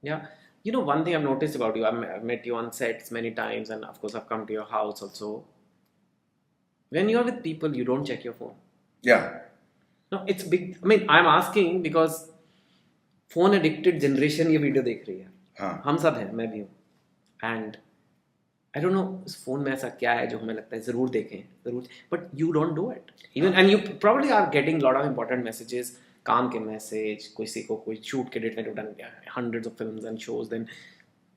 Yeah. You know, one thing I've noticed about you, I've met you on sets many times, and of course, I've come to your house also. When you're with people, you don't check your phone. Yeah. No, it's big. I mean, I'm asking because phone addicted generation ये video देख रही है. हाँ. हम सब हैं, मैं भी हूँ. एंड आई डोंट नो उस फोन में ऐसा क्या है जो हमें लगता है जरूर देखें जरूर, but you don't do it even, and you probably are getting lot of important messages, काम के मैसेज, किसी को कोई शूट के डेट में done hundreds of films and shows, then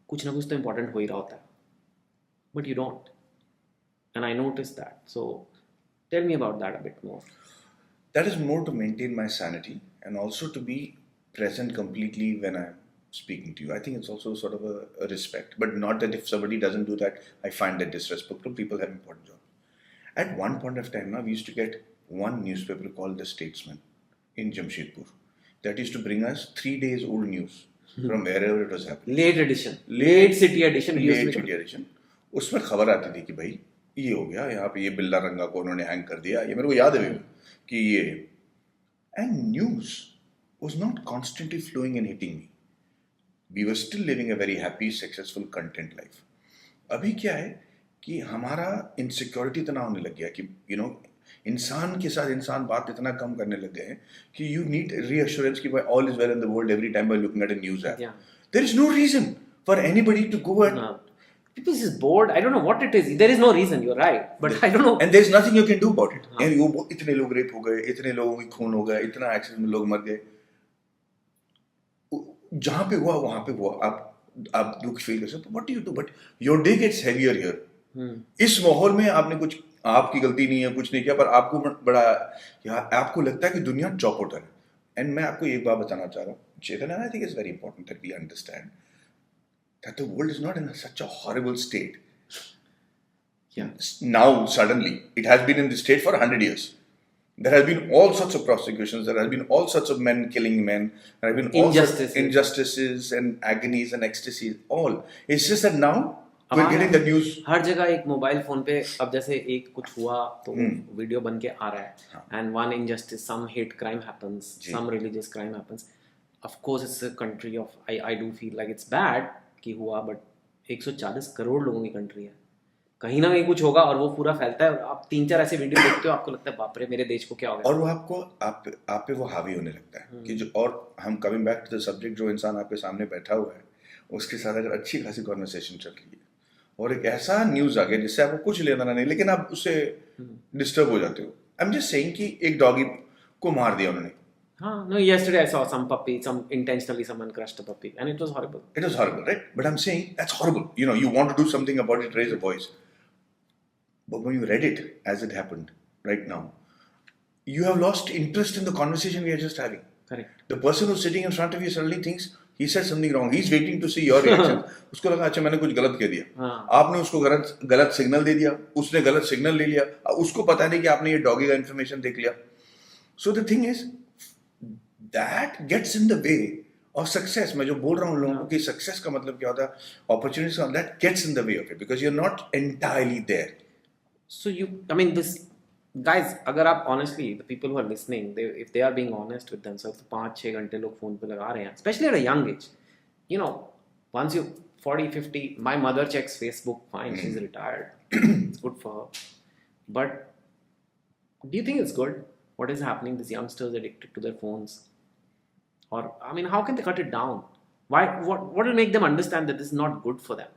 कुछ ना कुछ तो इंपॉर्टेंट हो ही रहा होता है, but you don't, and I notice that. So tell me about that a bit more. That is more to maintain my sanity and also to be present completely when I'm speaking to you. I think it's also sort of a respect, but not that if somebody doesn't do that, I find that disrespectful. People have important jobs. At one point of time, now we used to get one newspaper called The Statesman in Jamshedpur that used to bring us 3 days old news from wherever it was happening. Late edition, late city edition, late city edition. उसमें खबर आती थी कि भाई ये हो गया, यहाँ पे ये बिल्ला रंगा को उन्होंने हैंग कर दिया, ये मेरे को याद है कि ये. And news was not constantly flowing and hitting me. We were still living a very happy, successful content life. अभी क्या है कि हमारा इनसिक्योरिटी इतना होने लग गया कि इंसान के साथ इंसान बात इतना कम करने लग गए हैं कि यू नीड रीअश्योरेंस कि भाई all is well in the world every time by looking at a news app. There is no reason for anybody to go at. People is bored. I don't know what it is. There is no reason. You're right, but I don't know. And there's nothing you can do about it. And वो इतने लोग rape हो गए, इतने लोगों की खून हो गया, इतना एक्सीडेंट में लोग मर गए. जहां पे हुआ वहां पे हुआ. आप दुख फील कर सकते. What do you do? But your day gets heavier here. इस माहौल में आपने कुछ, आपकी गलती नहीं है, कुछ नहीं किया, पर आपको बड़ा आपको लगता है कि दुनिया चौपट है. एंड मैं आपको एक बात बताना चाह रहा हूँ Chetan, and I think it's very important that we understand that the world is not in such a horrible state. Yeah. Now, suddenly, it has been in this state for 100 years. There has been all sorts of prosecutions. There has been all sorts of men killing men. There have been all sorts of injustices and agonies and ecstasies. All. It's just that now we're getting the news. हर जगह एक mobile phone पे अब जैसे एक कुछ हुआ तो video बन के आ रहा है, and one injustice, some hate crime happens, some religious crime happens. Of course, it's a country of, I do feel like it's bad कि हुआ, बट 140 करोड़ लोगों की कंट्री है, कहीं ना कहीं कुछ होगा और वो पूरा फैलता है, और आप 3-4 ऐसे वीडियो देखते हो, आपको लगता है बाप रे मेरे देश को क्या हो गया, और वो आपको आप पे वो हावी होने लगता है कि जो, और हम coming back to the subject, जो इंसान आपके सामने बैठा हुआ है उसके साथ अगर अच्छी खासी कॉन्वर्सेशन चल रही है और एक ऐसा न्यूज आ गया जिससे आपको कुछ लेना नहीं, लेकिन आप उससे डिस्टर्ब हो जाते हो. आई एम जस्ट सेइंग कि एक डॉगी को मार दिया उन्होंने. No, yesterday I saw some puppy, intentionally someone crushed a puppy, and it was horrible. It was horrible, right? But I'm saying that's horrible. You want to do something about it, raise a voice. But when you read it as it happened right now, you have lost interest in the conversation we are just having. Correct. The person who's sitting in front of you suddenly thinks he said something wrong. He's waiting to see your reaction. उसको लगा अच्छा मैंने कुछ गलत कह दिया. आपने उसको गलत सिग्नल दे दिया, उसने गलत सिग्नल ले लिया, उसको पता नहीं कि आपने ये डॉगी का इन्फॉर्मेशन देख लिया. So the thing is, that gets in the way of success. मैं जो बोल रहा हूँ लोगों को कि success का मतलब क्या होता है, opportunities, that gets in the way of it because you're not entirely there. So this guys, अगर आप honestly, the people who are listening, if they are being honest with themselves, तो 5-6 घंटे लोग फोन पे लगा रहे हैं, especially at a young age. Once you 40-50, my mother checks Facebook, fine, she's retired, it's good for her. But do you think it's good what is happening, these youngsters addicted to their phones? Or how can they cut it down? What will make them understand that this is not good for them?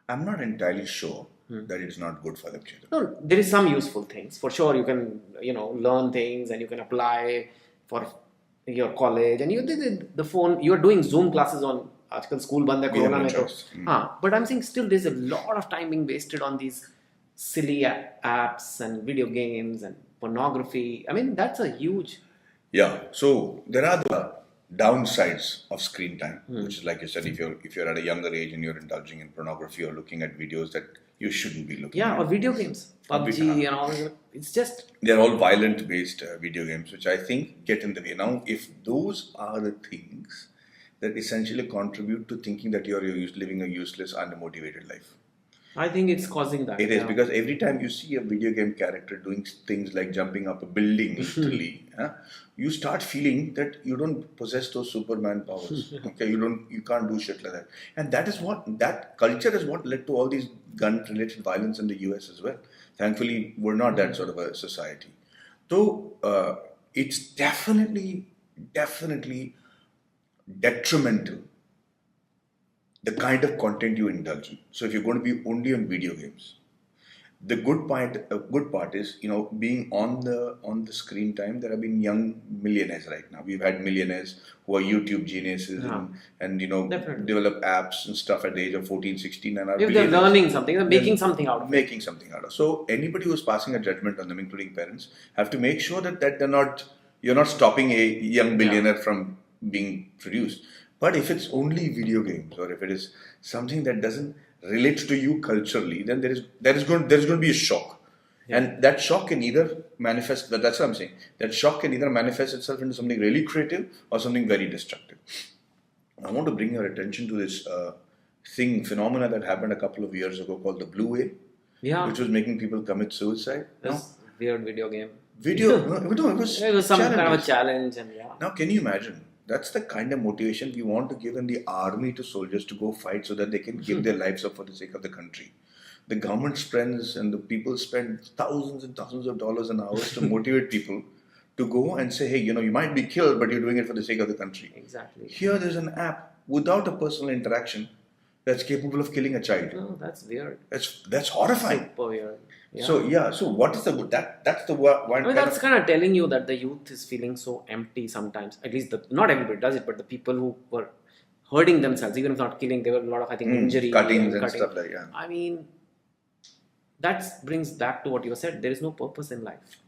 I'm not entirely sure that it's not good for them. No, there is some useful things for sure. You can learn things and you can apply for your college, and the phone, you are doing Zoom classes on आजकल school बंद है corona में तो हाँ, but I'm saying still there's a lot of time being wasted on these silly apps and video games and pornography. That's a huge. Yeah, so there are the downsides of screen time, which is like you said, if you're at a younger age and you're indulging in pornography or looking at videos that you shouldn't be looking at. Yeah, or video games, PUBG and all. It's just they're all violent based video games, which I think get in the way. Now, if those are the things that essentially contribute to thinking that you're living a useless, unmotivated life, I think it's causing that. It is yeah. because every time you see a video game character doing things like jumping up a building, literally, you start feeling that you don't possess those Superman powers. Okay, you can't do shit like that, and that culture is what led to all these gun-related violence in the U.S. as well. Thankfully, we're not that sort of a society. Though it's definitely detrimental the kind of content you indulge in. So if you're going to be only on video games, the good part is, being on the screen time. There have been young millionaires right now. We've had millionaires who are YouTube geniuses and Definitely. develop apps and stuff at the age of 14, 16 and are If they're billionaires. learning something, they're making something out of it. Making something out of. So anybody who's passing a judgment on them, including parents, have to make sure that you're not stopping a young billionaire from being produced. But if it's only video games, or if it is something that doesn't relate to you culturally, then there's going to be a shock, and that shock can either manifest. But that's what I'm saying. That shock can either manifest itself into something really creative or something very destructive. I want to bring your attention to this phenomena that happened a couple of years ago called the Blue Whale, which was making people commit suicide. This weird video game. It was some kind of a challenges. challenge, and Now, can you imagine? That's the kind of motivation we want to give in the army to soldiers to go fight so that they can give their lives up for the sake of the country. The government spends and the people spend thousands and thousands of dollars and hours to motivate people to go and say, hey, you might be killed, but you're doing it for the sake of the country. Exactly. Here there's an app without a personal interaction that's capable of killing a child. Oh, that's weird. That's horrifying. Super weird. Yeah. So what is that's the one. I mean, that's kind of telling you that the youth is feeling so empty sometimes. At least not everybody does it, but the people who were hurting themselves, even if not killing, there were a lot of, I think, injury, cuttings and stuff like that. I mean, that brings back to what you said. There is no purpose in life.